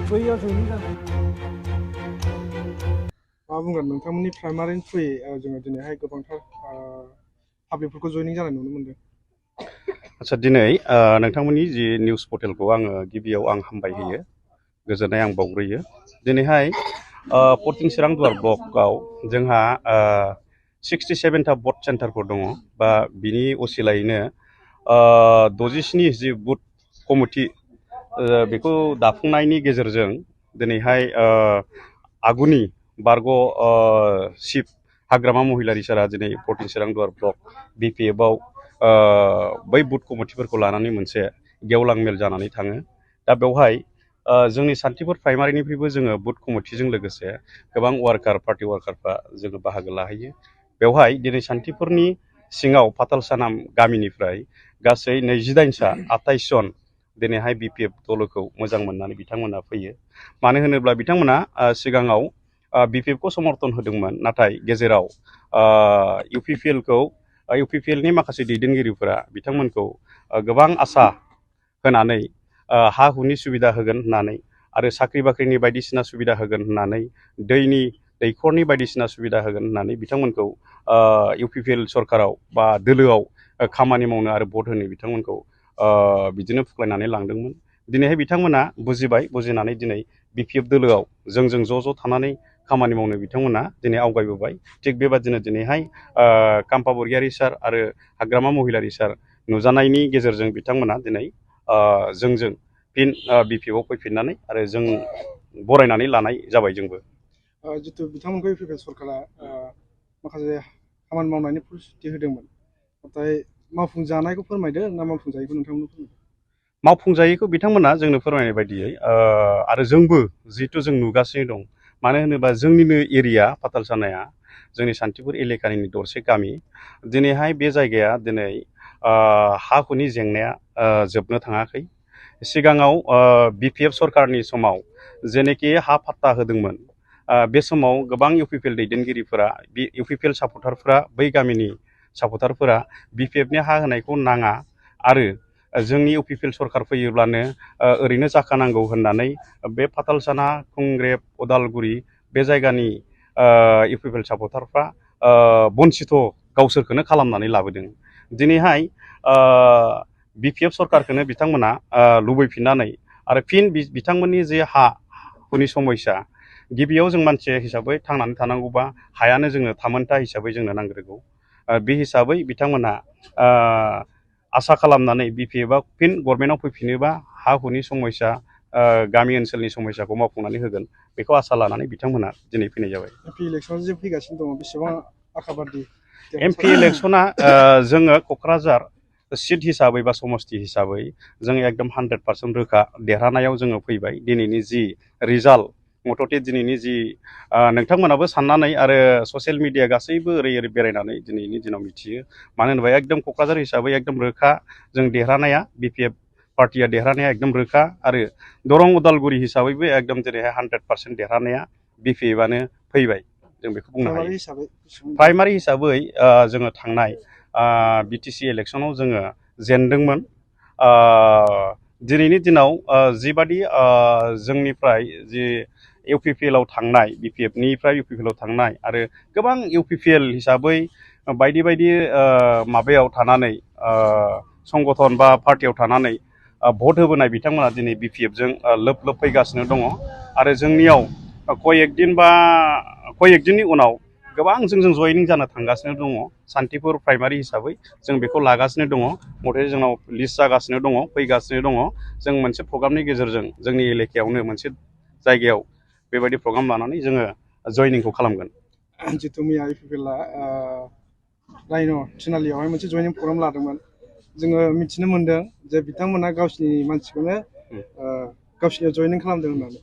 बैयाव जयनिं जादों मा बुंगोन नोंथांमोननि प्राइमारिनि थ्रुयै जोङो दिनैहाय गोबांथार पाब्लिकफोरखौ जयनिं जानाय नुनो मोनदों। आच्छा दिनै नोंथांमोननि जि निउस पर्टेलखौ आङो गिबियाव आं हामबायहोयो गोजोननाय आं बावग्रोयो। दिनैहाय 14 चिरां दुवार ब्लकआव जोंहा 67टा भट सेन्टारफोर दङ बा बिनि असिलायैनो 67 जि बुथ कमिटि बेखौ दाफुंनायनि गेजेरजों दिनैहाय आगुनि बारग' चिफ हाग्रामा महिलारि सारा दिनै 14 चिरां दुवार ब्लक BPF-आव बै बुथ कमिटिफोरखौ लानानै मोनसे गेवलां मेल जानानै थाङो। दा बेवहाय जोंनि सान्थिपुर प्राइमारिनिफ्रायबो जोङो बुथ कमिटिजों लोगोसे गोबां वार्कार पार्टि वार्कारफ्रा जोङो बाहागो लाहैयो। बेवहाय दिनै सान्थिपुरनि सिङाव पातालसाना गामिनिफ्राय गासै 28 जन दिनैहाय BPF दलखौ मोजां मोननानै बिथांमोना फैयो। मानो होनोब्ला बिथांमोना सिगाङाव BPF-खौ समर्थन होदोंमोन, नाथाय गेजेराव UPPL-नि माखासे दैदेनगिरिफोरा बिथांमोनखौ गोबां आसा होनानै हा हुनि सुबिदा होगोन होननानै आरो साख्रि बाख्रिनि बायदिसिना सुबिदा होगोन होननानै दैखरनि बायदिसिना सुबिदा होगोन होननानै बिथांमोनखौ UPPL सरकाराव बा दोलोआव खामानि मावनो आरो भट होनो बिथांमोनखौ बिदिनो फुख्लायनानै लांदोंमोन। दिनैहाय बिथांमोना बुजिबाय, बुजिनानै दिनै BPF दोलोआव जोंजों ज' थानानै खामानि मावनो बिथांमोना दिनै आवगायबोबाय। थिग बेबादिनो दिनैहाय काम्पा बरगयारी सार आरो हाग्रामा महिलारि सार नुजानायनि गेजेरजों बिथांमोना दिनै जोंजों फिन BPF-आव फैफिननानै आरो जों बरायनानै लानाय जाबाय जोंबो। जितु बिथांमोनखौ UPPL सरकारा माखासे खामानि मावनायनि प्रतिश्रुति होदोंमोन, नाथाय मावफुंजानायखौ फोरमायदो ना मावफुंजायैखौ नोंथांमोननो फोरमायदो? मावफुंजायैखौ बिथांमोना जोंनो फोरमायनाय बायदियै आरो जोंबो जिहेथु जों नुगासिनो दं। मानो होनोबा जोंनिनो एरिया पातालसानाया जोंनि सान्थिपुर एलेकानि दरसे गामि। दिनैहाय बे जायगाया दिनै हा हुनि जेंनाया जोबनो थाङाखै। सिगाङाव BPF सरकारनि समाव जेनोखि हा फाट्टा होदोंमोन, बे समाव गोबां UPPL दैदेनगिरिफोरा UPPL सापर्टारफोरा बै गामिनि सापर्टारफोरा BPF-नि हा होनायखौ नाङा आरो जोंनि UPPL सरकार फैयोब्लानो ओरैनो जाखानांगौ होननानै बे पातालसाना, कंग्रेप, उदालगुरि बे जायगानि UPPL सापर्टारफ्रा बन्सिथ' गावसोरखौनो खालामनानै लाबोदों। दिनैहाय BPF सरकारखौनो बिथांमोना लुबैफिननानै आरो फिन बिथांमोननि जे हा हुनि समस्या, गिबियाव जों मानसि हिसाबै थांनानै थानांगौबा हायानो जोंनो थामोनथा हिसाबै जोंनो नांग्रोगौ। बे हिसाबै बिथांमोना आसा खालामनानै BPF-आ फिन गभर्नमेन्टआव फैफिनोबा हा हुनि समस्या, गामि ओनसोलनि समस्याखौ मावफुंनानै होगोन, बेखौ आसा लानानै बिथांमोना दिनै फैनाय जाबाय। MP इलेक्सन जे फैगासिनो दङ, बेसेबां आखाबादि? MP इलेक्सना जोङो क'क्राझार सिट हिसाबै बा समस्ति हिसाबै जों एकदम 100% रोखा देरहानायाव जोङो फैबाय। दिनैनि जि रिजाल्ट, मथथे दिनैनि जि नोंथांमोनाबो साननानै आरो ससियेल मिडिया गासैबो ओरै बेरायनानै दिनैनि दिनाव मिथियो। मानो होनोबा एकदम क'क्राझार हिसाबै एकदम रोखा जों देरहानाया, BPF पार्टिया देरहानाया एकदम रोखा आरो दरं उदालगुरि हिसाबैबो एकदम दिनैहाय 100% देरहानाया BPF-आनो फैबाय, जों बेखौ बुंनो हायो। प्राइमारि हिसाबै जोङो थांनाय BTC इलेक्सनाव जोङो जेनदोंमोन। दिनैनि दिनाव जिबादि जोंनिफ्राय जि UPPL-आव थांनाय, BPF-निफ्राय UPPL-आव थांनाय आरो गोबां UPPL हिसाबै बायदि बायदि माबायाव थानानै संगठन बा पार्टियाव थानानै भट होबोनाय बिथांमोना दिनै BPF-जों लोब लोब फैगासिनो दङ आरो जोंनियाव कयेक दिननि उनाव गोबां जोंजों जयनिं जानो थांगासिनो दङ। सान्थिपुर प्राइमारि हिसाबै जों बेखौ लागासिनो दङ। मथथे जोंनाव लिस्ट जागासिनो दङ, फैगासिनो दङ। जों मोनसे प्रग्रामनि गेजेरजों जोंनि एलेकायावनो मोनसे जायगायाव बेबायदि प्रग्राम लानानै जोङो जयनिंखौ खालामगोन। जितु मैया UPPL-आ रायन' थिनालियावहाय मोनसे जयनिं प्रग्राम लादोंमोन, जोङो मिथिनो मोन्दों जे बिथांमोना गावसिनि मानसिखौनो गावसिनियाव जयनिं खालामदों होननानै।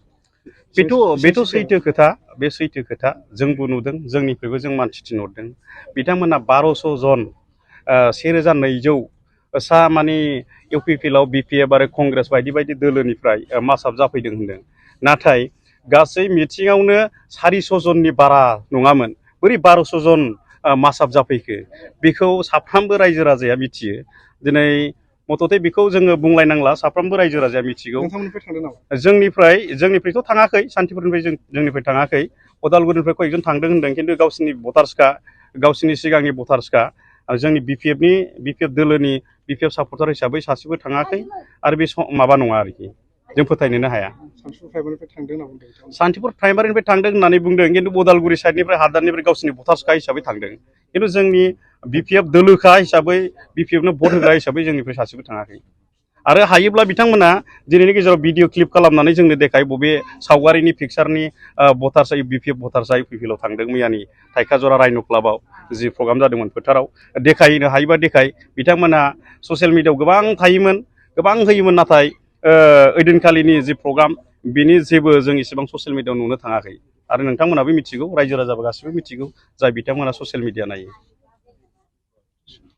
बेथ' सैथो खोथा, बे सैथो खोथा। जोंबो नुदों, जोंनिफ्रायबो जों मानसि थिनहरदों। बिथांमोना 1200 जन 1200 सा माने UPPL-आव BPF आरो कंग्रेस बायदि बायदि दोलोनिफ्राय मासाब जाफैदों होनदों। नाथाय गासै मिटिङावनो 400 जननि बारा नङामोन। बोरै 1200 जन मासाब जाफैखो, बेखौ साफ्रोमबो रायजो राजाया मिथियो। दिनै मथथे बेखौ जोङो बुंलायनांला साफ्रोमबो रायजो राजाया मिथिगौ नोंथांमोननिफ्राय थांदों नामा जोंनिफ्रायथ' थाङाखै सान्थिपुरनिफ्राय जोंनिफ्राय थाङाखै उदालगुरिनिफ्राय कयजन थांदों होनदों खिन्थु गावसिनि भटार्सखा गावसिनि सिगांनि भटार्सखा जोंनि बिपिएफ दोलोनि बिपिएफ सापर्टार हिसाबै सासेबो थाङाखै आरो बे माबा नङा आरोखि जों फोथायनोनो हाया सान्थिपुर प्राइमारिनिफ्राय थांदों होननानै बुंदों खिन्थु उदालगुरि साइडनिफ्राय हादारनिफ्राय गावसिनि भटार्सखा हिसाबै थांदों खिन्थु जोंनि बिपिएफ दोलोखा हिसाबै बिपिएफनो भट होग्रा हिसाबै जोंनिफ्राय सासेबो थाङाखै आरो हायोब्ला बिथांमोना दिनैनि गेजेराव भिडिअ क्लिप खालामनानै जोंनो देखाय बबे सावगारिनि पिक्सारनि भटार्स बिपिएफ भटार्सआ इउपिपिएलआव थांदों मैयानि थाइखाजरा राइन' क्लाबाव जि प्रग्राम जादोंमोन फोथाराव देखायनो हायोबा देखाय बिथांमोना ससियेल मिडियायाव गोबां थायोमोन गोबां होयोमोन नाथाय ओइदिनखालिनि जि प्रग्राम बेनि जेबो जों इसेबां ससियेल मिडियायाव नुनो थाङाखै आरो नोंथांमोनाबो मिथिगौ रायजो राजाबो गासिबो मिथिगौ जाय बिथांमोना ससियेल मिडिया नायो